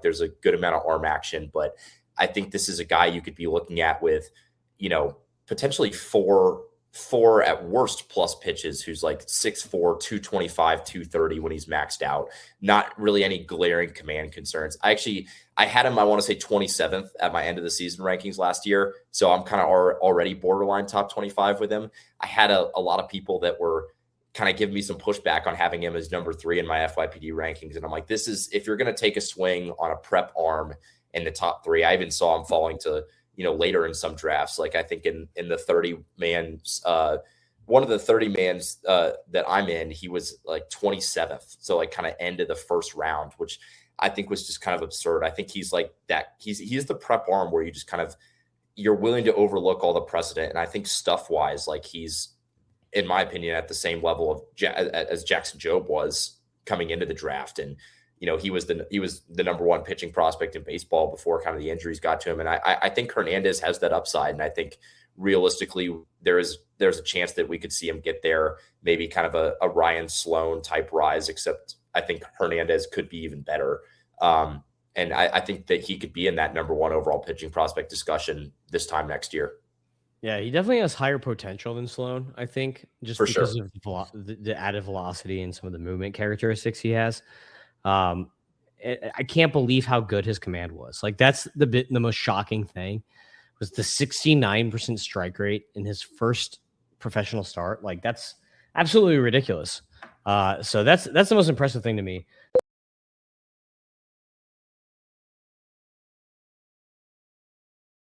like there's a good amount of arm action, but I think this is a guy you could be looking at with, potentially four at worst plus pitches, who's like 6'4", 225, 230 when he's maxed out. Not really any glaring command concerns. I had him, I want to say 27th at my end of the season rankings last year. So I'm kind of already borderline top 25 with him. I had a lot of people that were kind of giving me some pushback on having him as number 3 in my FYPD rankings. And I'm like, if you're going to take a swing on a prep arm in the top 3, I even saw him falling to, later in some drafts. Like I think in the 30-man, one of the 30-mans that I'm in, he was like 27th. So like kind of end of the first round, which I think was just kind of absurd. I think he's like that. He's the prep arm where you just kind of, you're willing to overlook all the precedent. And I think stuff wise, like he's, in my opinion, at the same level of as Jackson Jobe was coming into the draft. And, he was the number 1 pitching prospect in baseball before kind of the injuries got to him. And I think Hernandez has that upside. And I think realistically there's a chance that we could see him get there, maybe kind of a Ryan Sloan type rise, except I think Hernandez could be even better. And I think that he could be in that number 1 overall pitching prospect discussion this time next year. Yeah, he definitely has higher potential than Sloan, I think, just For because sure. of the added velocity and some of the movement characteristics he has. I can't believe how good his command was. Like that's the most shocking thing was the 69% strike rate in his first professional start. Like that's absolutely ridiculous. So that's the most impressive thing to me.